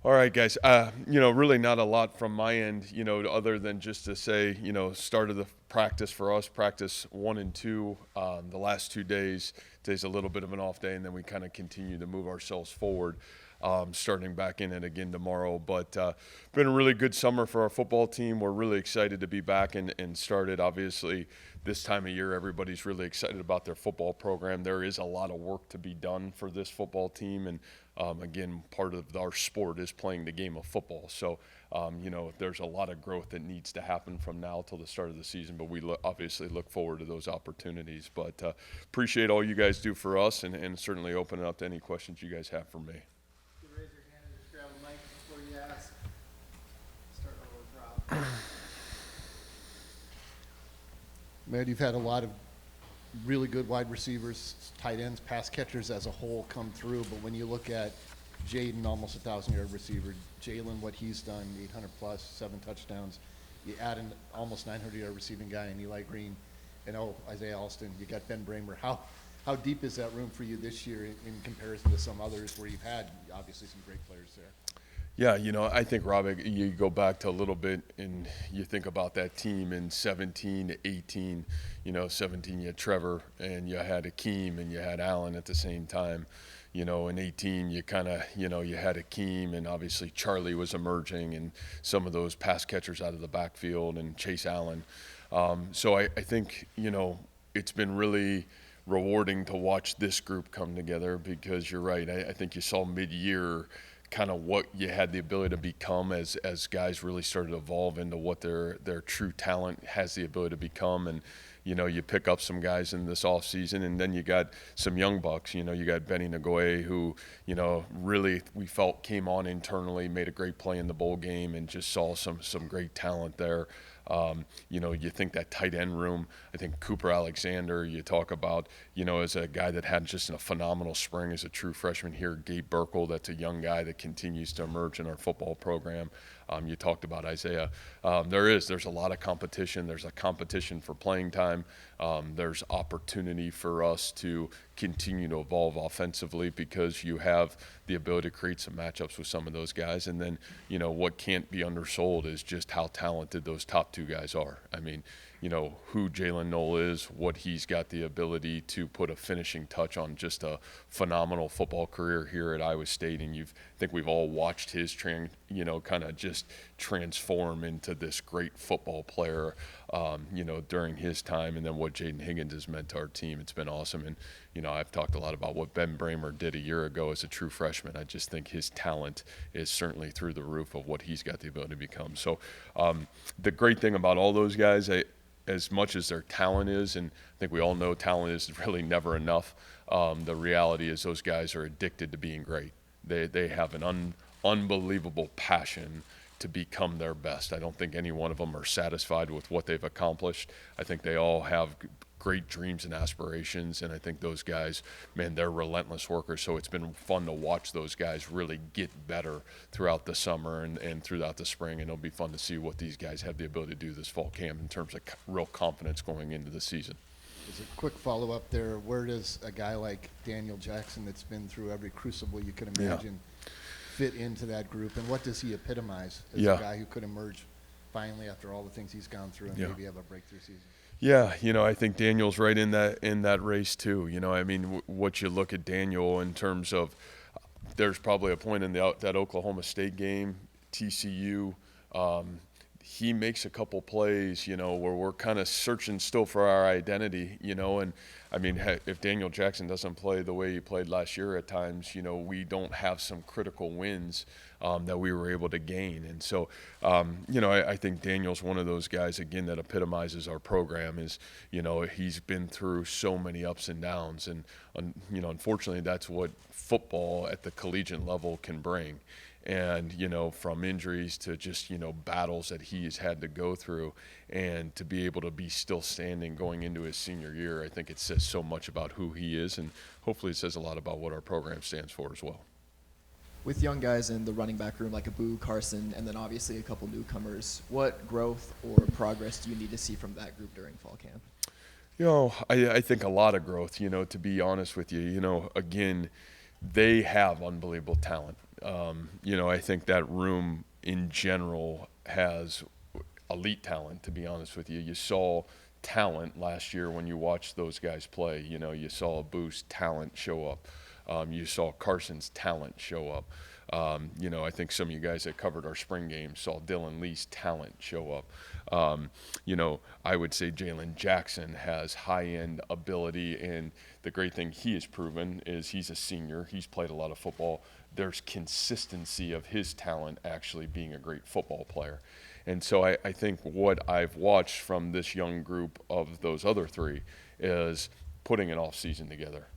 All right, guys. Really not a lot from my end, other than just to say, started the practice for us, practice 1 and 2, the last 2 days. Today's a little bit of an off day, and then we kind of continue to move ourselves forward, starting back in it again tomorrow. But been a really good summer for our football team. We're really excited to be back and started. Obviously, this time of year, everybody's really excited about their football program. There is a lot of work to be done for this football team, and again, part of our sport is playing the game of football. So, there's a lot of growth that needs to happen from now till the start of the season, but we obviously look forward to those opportunities. But appreciate all you guys do for us, and certainly open it up to any questions you guys have for me. You raise your hand and just grab a mic before you ask. Start over with Rob. Matt, you've had a lot of really good wide receivers, tight ends, pass catchers as a whole come through. But when you look at Jaden, almost 1,000-yard receiver, Jalen, what he's done, 800 plus, 7 touchdowns. You add an almost 900-yard receiving guy in Eli Green, and Isaiah Alston. You got Ben Bramer. How deep is that room for you this year in comparison to some others where you've had obviously some great players there? Yeah, I think, Rob, you go back to a little bit and you think about that team in 17, 18. 17 you had Trevor and you had Akeem and you had Allen at the same time. In 18 you kind of, you had Akeem, and obviously Charlie was emerging, and some of those pass catchers out of the backfield, and Chase Allen. So I think, it's been really rewarding to watch this group come together, because you're right. I think you saw mid-year kind of what you had the ability to become as guys really started to evolve into what their true talent has the ability to become. And you pick up some guys in this off season, and then you got some young bucks. You got Benny Nagoye, who really we felt came on internally, made a great play in the bowl game, and just saw some great talent there. You think that tight end room, I think Cooper Alexander, you talk about, as a guy that had just a phenomenal spring as a true freshman here. Gabe Burkle, that's a young guy that continues to emerge in our football program. You talked about Isaiah. There's a lot of competition. There's a competition for playing time. There's opportunity for us to continue to evolve offensively, because you have the ability to create some matchups with some of those guys. And then, what can't be undersold is just how talented those top 2 guys are. I mean, who Jalen Knoll is, what he's got the ability to put a finishing touch on just a phenomenal football career here at Iowa State. And I think we've all watched his kind of just transform into this great football player, during his time. And then what Jaden Higgins has meant to our team, it's been awesome. And, I've talked a lot about what Ben Bramer did a year ago as a true freshman. I just think his talent is certainly through the roof of what he's got the ability to become. So the great thing about all those guys, as much as their talent is, and I think we all know talent is really never enough, the reality is those guys are addicted to being great. They have an unbelievable passion to become their best. I don't think any one of them are satisfied with what they've accomplished. I think they all have great dreams and aspirations, and I think those guys, man, they're relentless workers. So it's been fun to watch those guys really get better throughout the summer and throughout the spring, and it'll be fun to see what these guys have the ability to do this fall camp in terms of real confidence going into the season. As a quick follow-up there, where does a guy like Daniel Jackson, that's been through every crucible you could imagine, fit into that group, and what does he epitomize as a guy who could emerge finally after all the things he's gone through and maybe have a breakthrough season? Yeah, I think Daniel's right in that race too. What you look at Daniel in terms of, there's probably a point in that Oklahoma State game, TCU, he makes a couple plays, where we're kind of searching still for our identity, and I mean, if Daniel Jackson doesn't play the way he played last year at times, we don't have some critical wins that we were able to gain. And so, I think Daniel's one of those guys, again, that epitomizes our program. Is, he's been through so many ups and downs, and, unfortunately, that's what football at the collegiate level can bring. And, from injuries to just, battles that he's had to go through, and to be able to be still standing going into his senior year, I think it says so much about who he is, and hopefully it says a lot about what our program stands for as well. With young guys in the running back room like Abu, Carson, and then obviously a couple newcomers, what growth or progress do you need to see from that group during fall camp? I think a lot of growth, to be honest with you. Again, they have unbelievable talent. I think that room in general has elite talent, to be honest with you. You saw talent last year when you watched those guys play. You saw Boo's talent show up. You saw Carson's talent show up. I think some of you guys that covered our spring game saw Dylan Lee's talent show up. I would say Jalen Jackson has high-end ability, and the great thing he has proven is he's a senior. He's played a lot of football. There's consistency of his talent actually being a great football player. And so I think what I've watched from this young group of those other three is putting an off season together,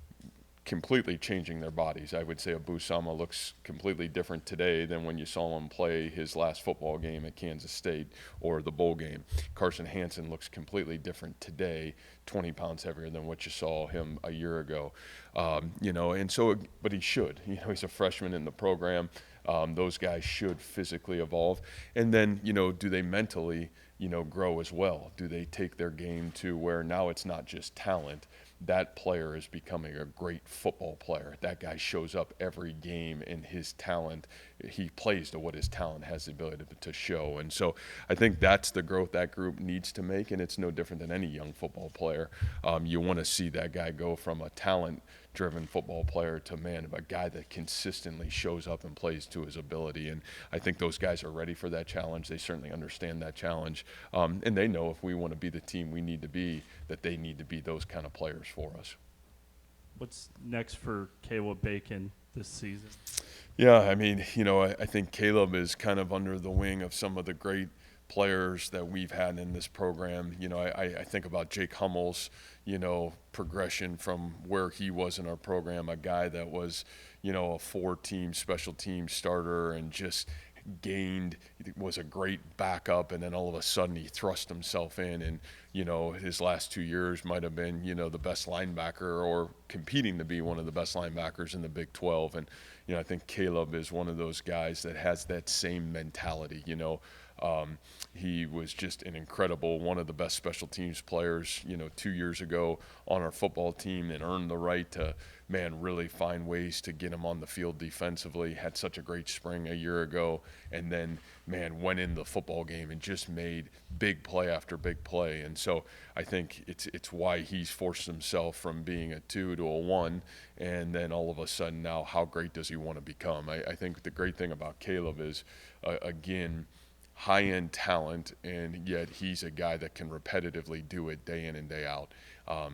completely changing their bodies. I would say Abu Sama looks completely different today than when you saw him play his last football game at Kansas State or the bowl game. Carson Hansen looks completely different today, 20 pounds heavier than what you saw him a year ago. And so, but he should. He's a freshman in the program. Those guys should physically evolve. And then, do they mentally, grow as well? Do they take their game to where now it's not just talent? That player is becoming a great football player. That guy shows up every game, and his talent, he plays to what his talent has the ability to show. And so I think that's the growth that group needs to make, and it's no different than any young football player. You want to see that guy go from a talent-driven football player to, a guy that consistently shows up and plays to his ability. And I think those guys are ready for that challenge. They certainly understand that challenge. And they know if we want to be the team we need to be, that they need to be those kind of players for us. What's next for Caleb Bacon this season? Yeah, I think Caleb is kind of under the wing of some of the great players that we've had in this program. I think about Jake Hummel's, progression from where he was in our program, a guy that was, a 4-team special team starter and just was a great backup, and then all of a sudden he thrust himself in, and his last 2 years might have been the best linebacker or competing to be one of the best linebackers in the Big 12. And I think Caleb is one of those guys that has that same mentality. He was just an incredible, one of the best special teams players 2 years ago on our football team, and earned the right to really find ways to get him on the field defensively. Had such a great spring a year ago, and then went in the football game and just made big play after big play. And so I think it's why he's forced himself from being a 2 to a 1, and then all of a sudden now how great does he want to become? I think the great thing about Caleb is, again, high-end talent, and yet he's a guy that can repetitively do it day in and day out.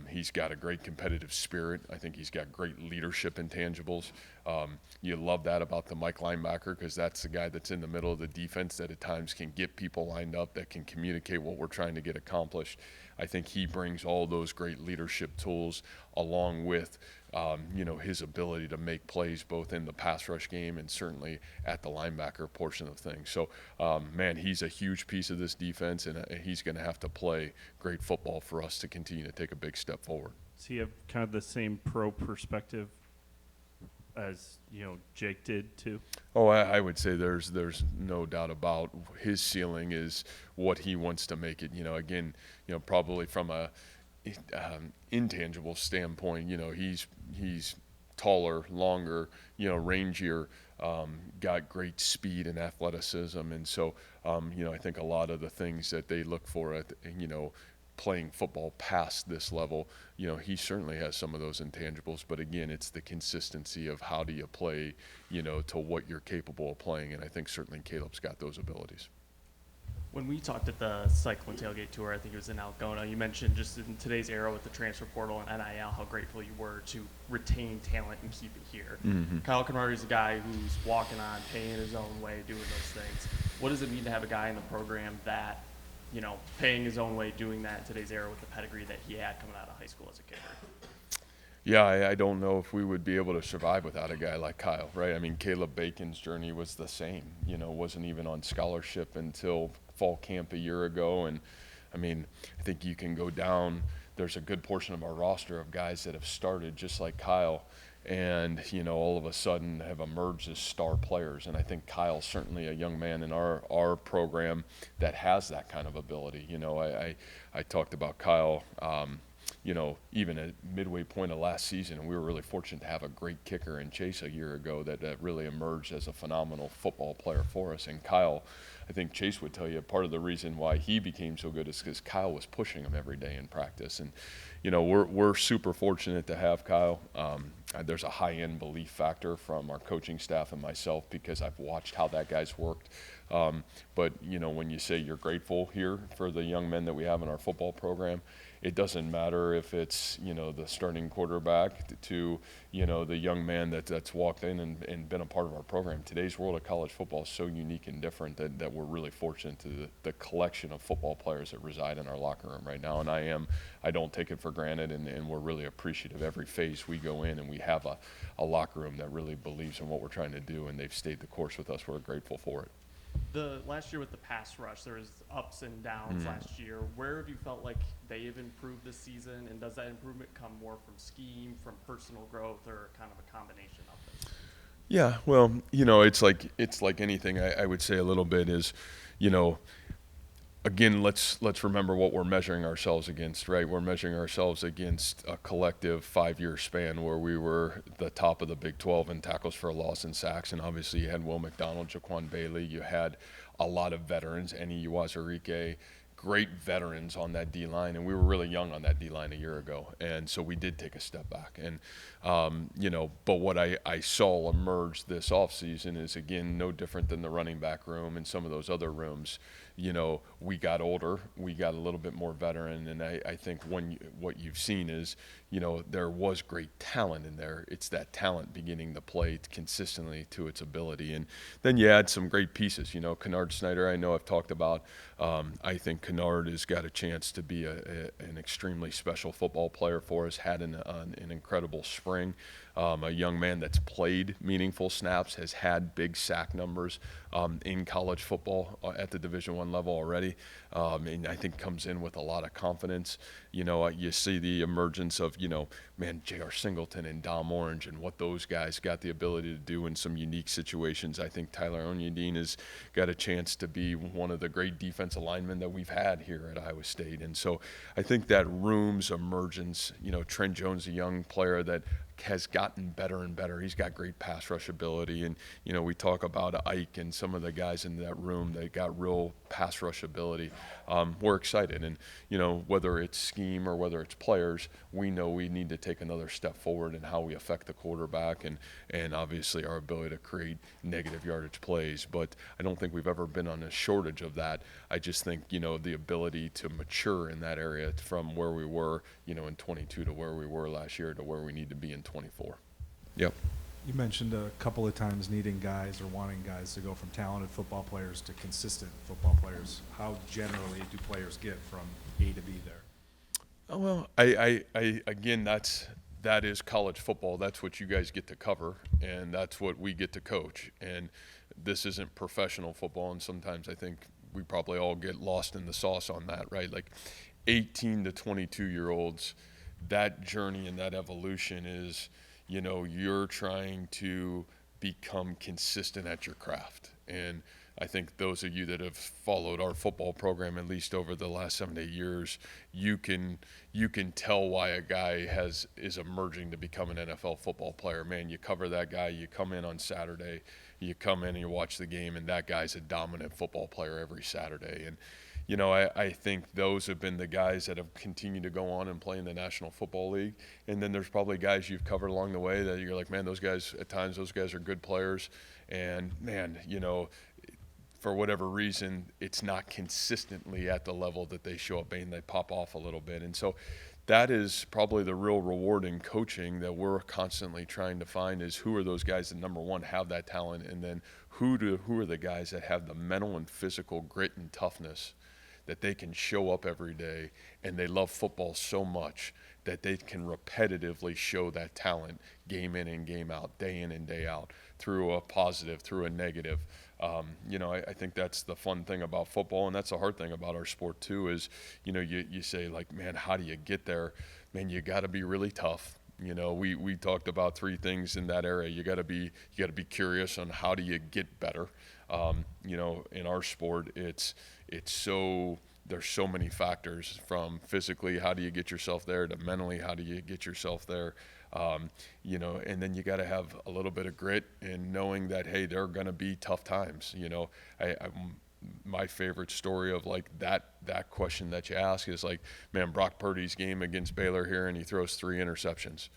He's got a great competitive spirit. I think he's got great leadership intangibles. You love that about the Mike linebacker, because that's the guy that's in the middle of the defense that at times can get people lined up, that can communicate what we're trying to get accomplished. I think he brings all those great leadership tools along with his ability to make plays both in the pass rush game and certainly at the linebacker portion of things. So, he's a huge piece of this defense, and he's going to have to play great football for us to continue to take a big step forward. Does he have kind of the same pro perspective as Jake did too? Oh, I would say there's no doubt about his ceiling is what he wants to make it. Again, probably from a intangible standpoint, he's taller, longer, rangier, got great speed and athleticism, and so I think a lot of the things that they look for at playing football past this level, he certainly has some of those intangibles, but again, it's the consistency of how do you play, to what you're capable of playing, and I think certainly Caleb's got those abilities. When we talked at the Cyclone Tailgate Tour, I think it was in Algona, you mentioned just in today's era with the transfer portal and NIL, how grateful you were to retain talent and keep it here. Mm-hmm. Kyle Conrad is a guy who's walking on, paying his own way, doing those things. What does it mean to have a guy in the program that, paying his own way, doing that in today's era with the pedigree that he had coming out of high school as a kicker? Yeah, I don't know if we would be able to survive without a guy like Kyle, right? Caleb Bacon's journey was the same, wasn't even on scholarship until fall camp a year ago. And I think you can go down, there's a good portion of our roster of guys that have started just like Kyle and, all of a sudden have emerged as star players. And I think Kyle's certainly a young man in our program that has that kind of ability. I talked about Kyle, even at midway point of last season, and we were really fortunate to have a great kicker in Chase a year ago that really emerged as a phenomenal football player for us. And Kyle, I think Chase would tell you part of the reason why he became so good is because Kyle was pushing him every day in practice. And we're super fortunate to have Kyle. There's a high-end belief factor from our coaching staff and myself because I've watched how that guy's worked. But when you say you're grateful here for the young men that we have in our football program, it doesn't matter if it's the starting quarterback to the young man that's walked in and been a part of our program. Today's world of college football is so unique and different that we're really fortunate to the collection of football players that reside in our locker room right now. And I don't take it for granted, and we're really appreciative every phase we go in, and we have a locker room that really believes in what we're trying to do, and they've stayed the course with us. We're grateful for it. The last year with the pass rush, there was ups and downs last year. Where have you felt like they have improved this season, and does that improvement come more from scheme, from personal growth, or kind of a combination of it? Yeah, well, it's like anything. I would say a little bit is, again, let's remember what we're measuring ourselves against, right? We're measuring ourselves against a collective 5-year span where we were the top of the Big 12 in tackles for a loss and sacks, and obviously you had Will McDonald, Jaquan Bailey, you had a lot of veterans, Eni Uwazurike, great veterans on that D-line, and we were really young on that D-line a year ago, and so we did take a step back. And but what I saw emerge this offseason is, again, no different than the running back room and some of those other rooms. We got older, we got a little bit more veteran, and I think what you've seen is, there was great talent in there. It's that talent beginning to play consistently to its ability. And then you add some great pieces. Kennard Snyder, I know I've talked about. I think Kennard has got a chance to be an extremely special football player for us, had an incredible spring. A young man that's played meaningful snaps, has had big sack numbers in college football at the Division I level already, and I think comes in with a lot of confidence. You see the emergence of, J.R. Singleton and Dom Orange and what those guys got the ability to do in some unique situations. I think Tyler Onyedin has got a chance to be one of the great defensive linemen that we've had here at Iowa State. And so I think that room's emergence, Trent Jones, a young player that has gotten better and better. He's got great pass rush ability, and we talk about Ike and some of the guys in that room that got real pass rush ability. We're excited, and whether it's scheme or whether it's players, we know we need to take another step forward in how we affect the quarterback and obviously our ability to create negative yardage plays. But I don't think we've ever been on a shortage of that. I just think the ability to mature in that area from where we were in 22 to where we were last year to where we need to be in 24. Yep. You mentioned a couple of times needing guys or wanting guys to go from talented football players to consistent football players. How generally do players get from A to B there? Oh, well, I again, that is college football. That's what you guys get to cover, and that's what we get to coach. And this isn't professional football, and sometimes I think we probably all get lost in the sauce on that, right? Like 18 to 22-year-olds, that journey and that evolution is, you're trying to become consistent at your craft. And I think those of you that have followed our football program, at least over the last 7 to 8 years, you can tell why a guy is emerging to become an NFL football player. Man, you cover that guy, you come in on Saturday, you come in and you watch the game, and that guy's a dominant football player every Saturday. And I think those have been the guys that have continued to go on and play in the National Football League. And then there's probably guys you've covered along the way that you're like, man, those guys, at times, those guys are good players. And, man, for whatever reason, it's not consistently at the level that they show up and they pop off a little bit. And so that is probably the real reward in coaching that we're constantly trying to find is who are those guys that, number one, have that talent, and then who are the guys that have the mental and physical grit and toughness that they can show up every day, and they love football so much that they can repetitively show that talent game in and game out, day in and day out, through a positive, through a negative. I think that's the fun thing about football, and that's the hard thing about our sport too is, you say, like, man, how do you get there? Man, you got to be really tough. We talked about 3 things in that area. You got to be curious on how do you get better. In our sport, it's so there's so many factors, from physically, how do you get yourself there, to mentally, how do you get yourself there. And then you got to have a little bit of grit and knowing that, hey, there are going to be tough times. My favorite story of like that question that you ask is like, man, Brock Purdy's game against Baylor here, and he throws 3 interceptions.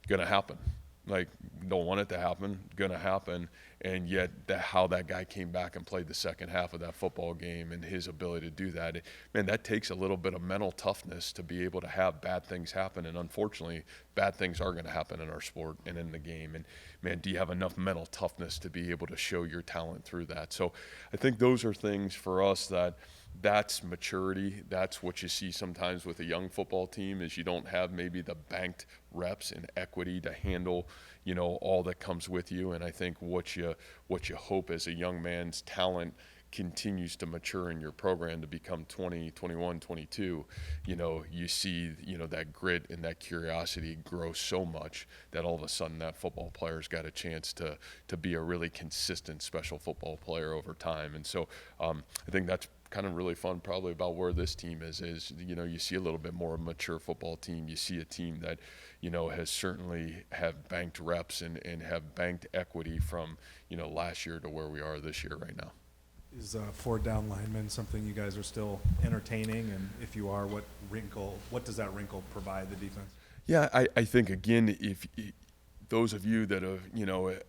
Gonna happen. Like, don't want it to happen, gonna happen. And yet how that guy came back and played the second half of that football game, and his ability to do that, man, that takes a little bit of mental toughness to be able to have bad things happen. And unfortunately, bad things are going to happen in our sport and in the game. And man, do you have enough mental toughness to be able to show your talent through that? So I think those are things for us that's maturity. That's what you see sometimes with a young football team, is you don't have maybe the banked reps and equity to handle, all that comes with you. And I think what you hope as a young man's talent continues to mature in your program to become 20, 21, 22, you see, that grit and that curiosity grow so much that all of a sudden that football player's got a chance to be a really consistent special football player over time. And so I think that's kind of really fun probably about where this team is you see a little bit more of a mature football team. You see a team that has certainly have banked reps and have banked equity from last year to where we are this year right now. Is 4 down linemen something you guys are still entertaining? And if you are, what does that wrinkle provide the defense? Yeah, I think, again, if those of you that have,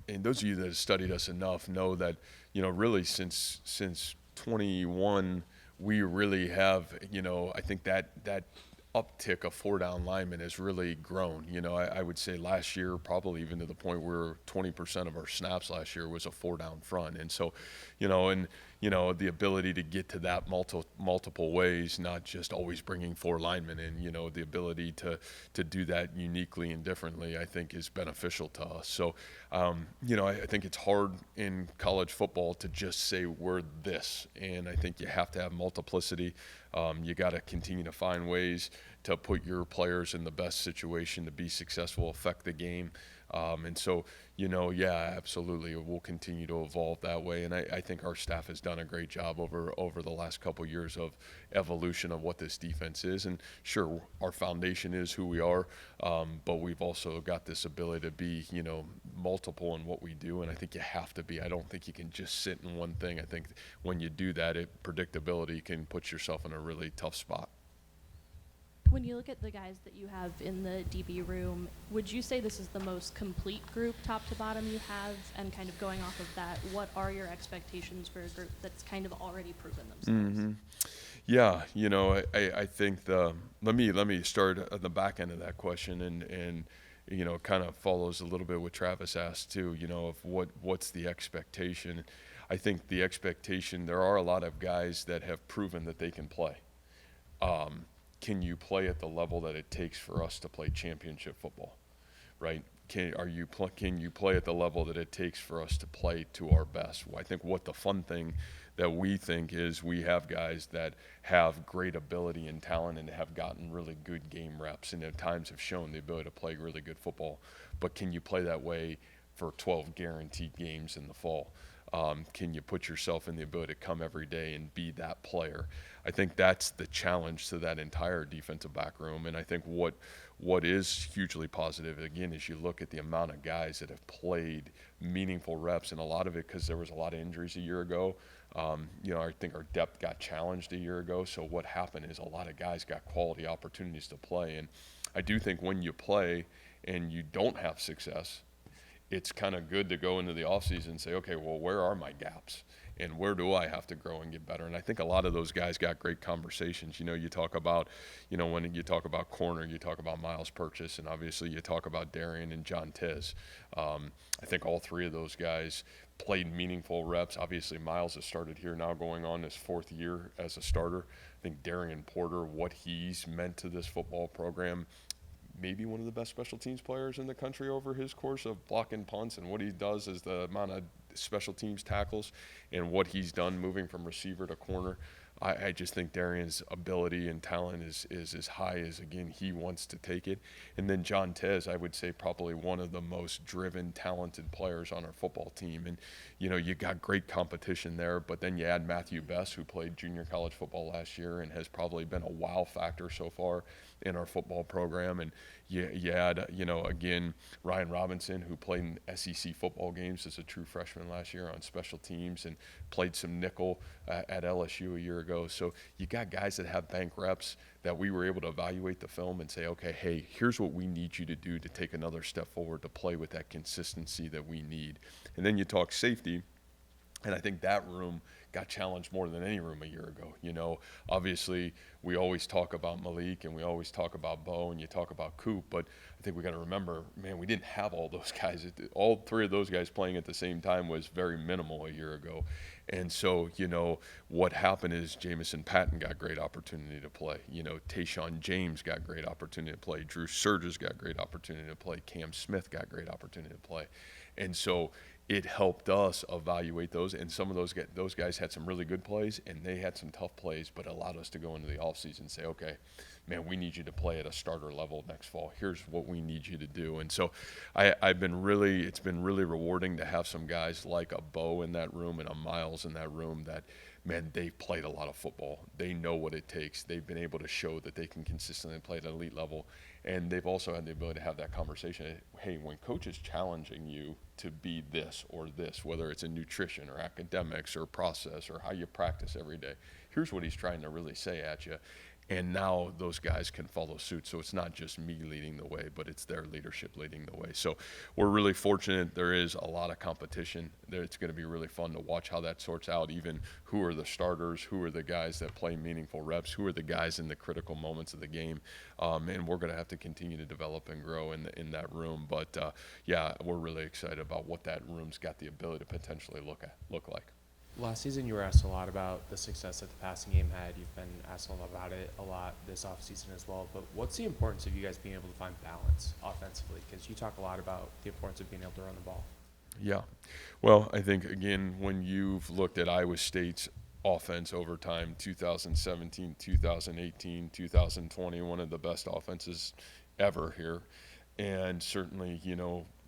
and those of you that have studied us enough know that, really since 21, we really have, I think that uptick of 4 down linemen has really grown. I would say last year, probably even to the point where 20% of our snaps last year was a 4 down front. And so, the ability to get to that multiple ways, not just always bringing 4 linemen in, the ability to do that uniquely and differently, I think is beneficial to us. So, I think it's hard in college football to just say we're this. And I think you have to have multiplicity. You got to continue to find ways to put your players in the best situation to be successful, affect the game. And so, yeah, absolutely, we'll continue to evolve that way. And I think our staff has done a great job over the last couple of years of evolution of what this defense is. And sure, our foundation is who we are, but we've also got this ability to be, multiple in what we do. And I think you have to be. I don't think you can just sit in one thing. I think when you do that, predictability can put yourself in a really tough spot. When you look at the guys that you have in the DB room, would you say this is the most complete group, top to bottom, you have? And kind of going off of that, what are your expectations for a group that's kind of already proven themselves? Mm-hmm. Yeah, I think let me start at the back end of that question, and kind of follows a little bit what Travis asked too. Of what's the expectation? I think the expectation, there are a lot of guys that have proven that they can play. Can you play at the level that it takes for us to play championship football, right? Can you play at the level that it takes for us to play to our best? Well, I think what the fun thing that we think is we have guys that have great ability and talent and have gotten really good game reps and at times have shown the ability to play really good football. But can you play that way for 12 guaranteed games in the fall? Can you put yourself in the ability to come every day and be that player? I think that's the challenge to that entire defensive back room. And I think what is hugely positive, again, is you look at the amount of guys that have played meaningful reps, and a lot of it because there was a lot of injuries a year ago. I think our depth got challenged a year ago. So what happened is a lot of guys got quality opportunities to play. And I do think when you play and you don't have success, it's kind of good to go into the offseason and say, okay, well, where are my gaps? And where do I have to grow and get better? And I think a lot of those guys got great conversations. You talk about, when you talk about corner, you talk about Miles Purchase, and obviously you talk about Darian and John Tiz. I think all 3 of those guys played meaningful reps. Obviously, Miles has started here now going on his 4th year as a starter. I think Darian Porter, what he's meant to this football program, maybe one of the best special teams players in the country over his course of blocking punts, and what he does is the amount of special teams tackles and what he's done moving from receiver to corner. I just think Darian's ability and talent is as high as, again, he wants to take it. And then John Tez, I would say probably one of the most driven, talented players on our football team. And, you got great competition there, but then you add Matthew Best, who played junior college football last year and has probably been a wow factor so far in our football program. And you add, again, Ryan Robinson, who played in SEC football games as a true freshman last year on special teams and played some nickel at LSU a year ago. So you got guys that have bank reps that we were able to evaluate the film and say, okay, hey, here's what we need you to do to take another step forward to play with that consistency that we need. And then you talk safety, and I think that room got challenged more than any room a year ago. Obviously we always talk about Malik and we always talk about Bo and you talk about Coop, but I think we got to remember, man, we didn't have all those guys. All three of those guys playing at the same time was very minimal a year ago. And so, what happened is Jamison Patton got great opportunity to play. Tayshawn James got great opportunity to play. Drew Surges got great opportunity to play. Cam Smith got great opportunity to play. And so it helped us evaluate those, and some of those guys had some really good plays, and they had some tough plays, but allowed us to go into the offseason and say, okay, man, we need you to play at a starter level next fall. Here's what we need you to do. And so it's been really rewarding to have some guys like a Bo in that room and a Miles in that room that, man, they've played a lot of football. They know what it takes. They've been able to show that they can consistently play at an elite level. And they've also had the ability to have that conversation. Hey, when coach is challenging you to be this or this, whether it's in nutrition or academics or process or how you practice every day, here's what he's trying to really say at you. And now those guys can follow suit. So it's not just me leading the way, but it's their leadership leading the way. So we're really fortunate. There is a lot of competition. It's going to be really fun to watch how that sorts out, even who are the starters, who are the guys that play meaningful reps, who are the guys in the critical moments of the game. And we're going to have to continue to develop and grow in that room. But, we're really excited about what that room's got the ability to potentially look like. Last season, you were asked a lot about the success that the passing game had. You've been asked a lot about it a lot this offseason as well. But what's the importance of you guys being able to find balance offensively? Because you talk a lot about the importance of being able to run the ball. Yeah. Well, I think, again, when you've looked at Iowa State's offense over time, 2017, 2018, 2020, one of the best offenses ever here. And certainly,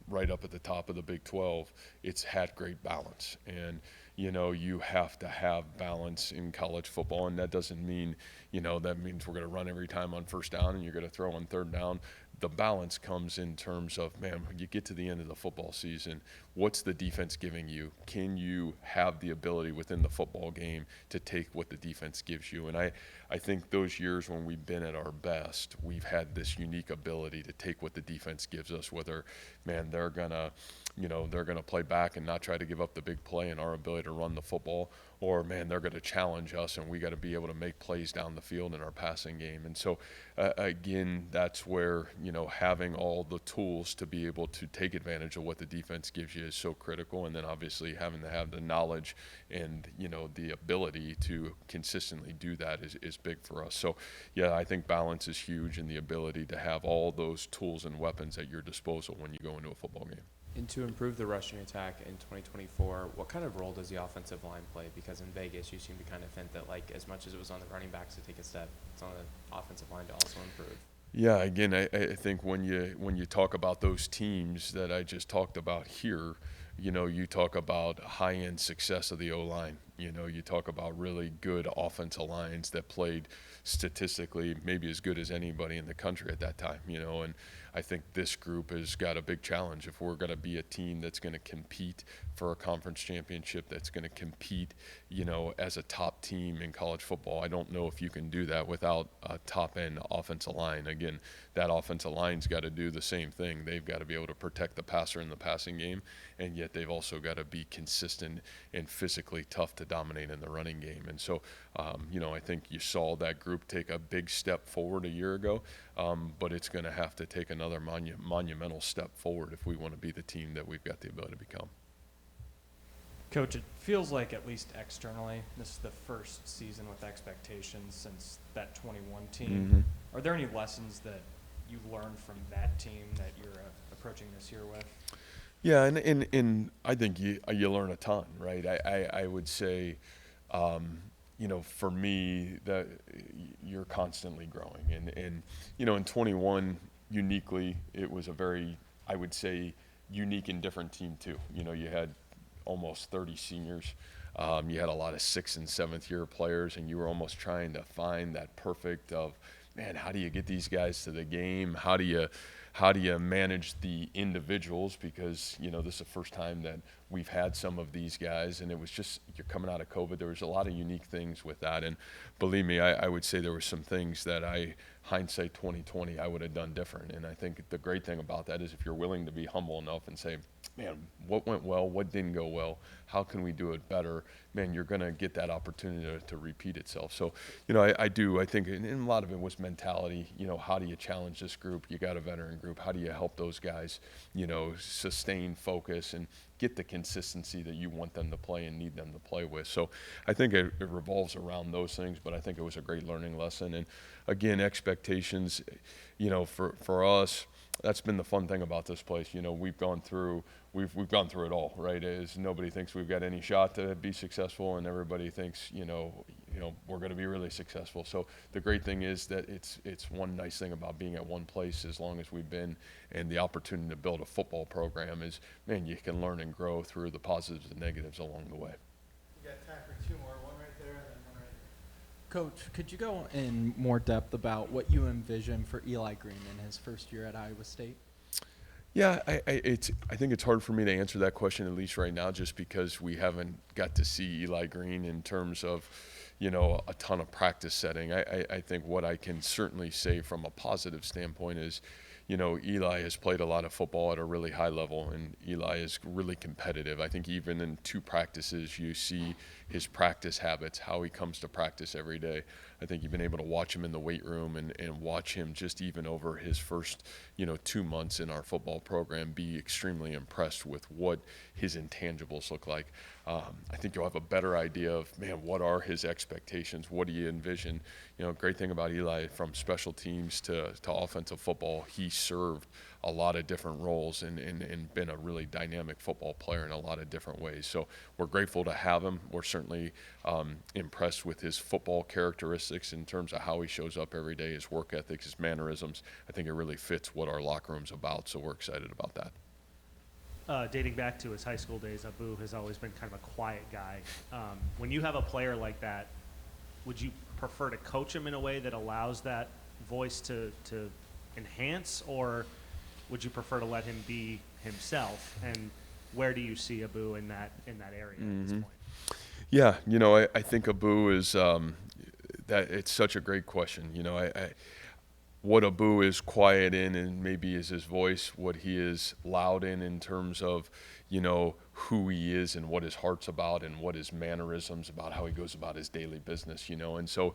right up at the top of the Big 12, it's had great balance. And, you have to have balance in college football, and that doesn't mean, that means we're going to run every time on first down and you're going to throw on third down. The balance comes in terms of, man, when you get to the end of the football season, what's the defense giving you? Can you have the ability within the football game to take what the defense gives you? And I think those years when we've been at our best, we've had this unique ability to take what the defense gives us, whether, man, they're going to play back and not try to give up the big play and our ability to run the football, or, man, they're going to challenge us and we got to be able to make plays down the field in our passing game. And so, again, that's where, having all the tools to be able to take advantage of what the defense gives you is so critical. And then obviously having to have the knowledge and, the ability to consistently do that is big for us. So, I think balance is huge, and the ability to have all those tools and weapons at your disposal when you go into a football game. And to improve the rushing attack in 2024, what kind of role does the offensive line play? Because in Vegas, you seem to kind of hint that, like, as much as it was on the running backs to take a step, it's on the offensive line to also improve. Yeah, again, I think when you talk about those teams that I just talked about here, you talk about high-end success of the O-line. You talk about really good offensive lines that played statistically maybe as good as anybody in the country at that time, and I think this group has got a big challenge. If we're going to be a team that's going to compete for a conference championship, that's going to compete, as a top team in college football, I don't know if you can do that without a top-end offensive line. Again, that offensive line's got to do the same thing. They've got to be able to protect the passer in the passing game, and yet they've also got to be consistent and physically tough to dominate in the running game. And so, I think you saw that group take a big step forward a year ago, but it's going to have to take another monumental step forward if we want to be the team that we've got the ability to become. Coach, it feels like, at least externally, this is the first season with expectations since that 21 team. Mm-hmm. Are there any lessons that you learned from that team that you're approaching this year with? Yeah, and I think you learn a ton, right? I would say, for me, that you're constantly growing. And in 21, uniquely, it was a very, I would say, unique and different team too. You had almost 30 seniors. You had a lot of 6th and 7th year players, and you were almost trying to find that perfect of, man, how do you get these guys to the game? How do you manage the individuals? Because this is the first time that we've had some of these guys, and it was just, you're coming out of COVID. There was a lot of unique things with that, and believe me, I would say there were some things that hindsight 2020, I would have done different. And I think the great thing about that is if you're willing to be humble enough and say, man, what went well, what didn't go well, how can we do it better, man, you're going to get that opportunity to repeat itself. So, I think, and a lot of it was mentality. How do you challenge this group? You got a veteran group. How do you help those guys, sustain focus and get the consistency that you want them to play and need them to play with? So I think it revolves around those things, but I think it was a great learning lesson. And again, expectations, for us, that's been the fun thing about this place. We've gone through it all, right? As nobody thinks we've got any shot to be successful, and everybody thinks, we're going to be really successful. So the great thing is that it's one nice thing about being at one place as long as we've been, and the opportunity to build a football program is, man, you can learn and grow through the positives and negatives along the way. We got time for 2 more, one right there and then one right there. Coach, could you go in more depth about what you envision for Eli Green in his first year at Iowa State? Yeah, I think it's hard for me to answer that question, at least right now, just because we haven't got to see Eli Green in terms of, a ton of practice setting. I think what I can certainly say from a positive standpoint is, Eli has played a lot of football at a really high level, and Eli is really competitive. I think even in 2 practices, you see his practice habits, how he comes to practice every day. I think you've been able to watch him in the weight room and watch him just even over his first, 2 months in our football program, be extremely impressed with what his intangibles look like. I think you'll have a better idea of, man, what are his expectations? What do you envision? Great thing about Eli, from special teams to offensive football, he served a lot of different roles and been a really dynamic football player in a lot of different ways. So we're grateful to have him. We're certainly impressed with his football characteristics in terms of how he shows up every day, his work ethic, his mannerisms. I think it really fits what our locker room's about, so we're excited about that. Dating back to his high school days, Abu has always been kind of a quiet guy. When you have a player like that, would you prefer to coach him in a way that allows that voice to enhance, or would you prefer to let him be himself? And where do you see Abu in that area at this point? Yeah, I think Abu is that it's such a great question. What Abu is quiet in and maybe is his voice, what he is loud in terms of, who he is and what his heart's about and what his mannerisms about, how he goes about his daily business, And so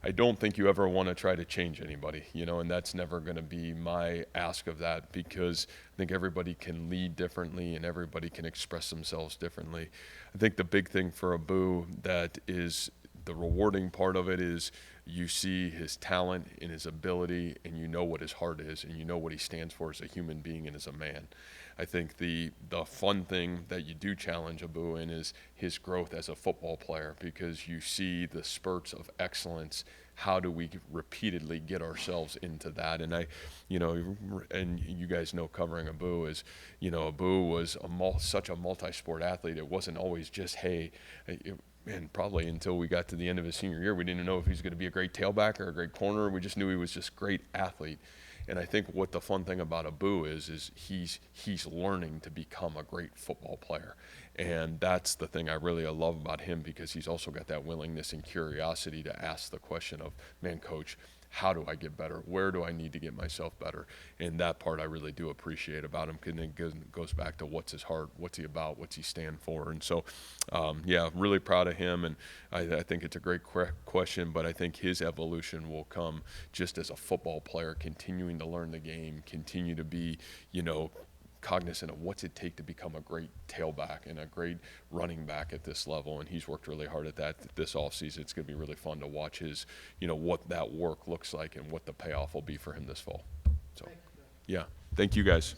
I don't think you ever want to try to change anybody, and that's never going to be my ask of that, because I think everybody can lead differently and everybody can express themselves differently. I think the big thing for Abu that is the rewarding part of it is you see his talent and his ability, and you know what his heart is, and you know what he stands for as a human being and as a man. I think the fun thing that you do challenge Abu in is his growth as a football player, because you see the spurts of excellence. How do we repeatedly get ourselves into that? And and you guys know, covering Abu is, Abu was such a multi-sport athlete. It wasn't always just, and probably until we got to the end of his senior year, we didn't know if he was going to be a great tailback or a great corner. We just knew he was just a great athlete. And I think what the fun thing about Abu is he's learning to become a great football player. And that's the thing I really love about him, because he's also got that willingness and curiosity to ask the question of, man, coach, how do I get better? Where do I need to get myself better? And that part I really do appreciate about him, because it goes back to what's his heart, what's he about, what's he stand for. And so, really proud of him. And I think it's a great question, but I think his evolution will come just as a football player, continuing to learn the game, continue to be, cognizant of what's it take to become a great tailback and a great running back at this level. And he's worked really hard at that this offseason. It's going to be really fun to watch his, what that work looks like and what the payoff will be for him this fall. So, yeah. Thank you guys.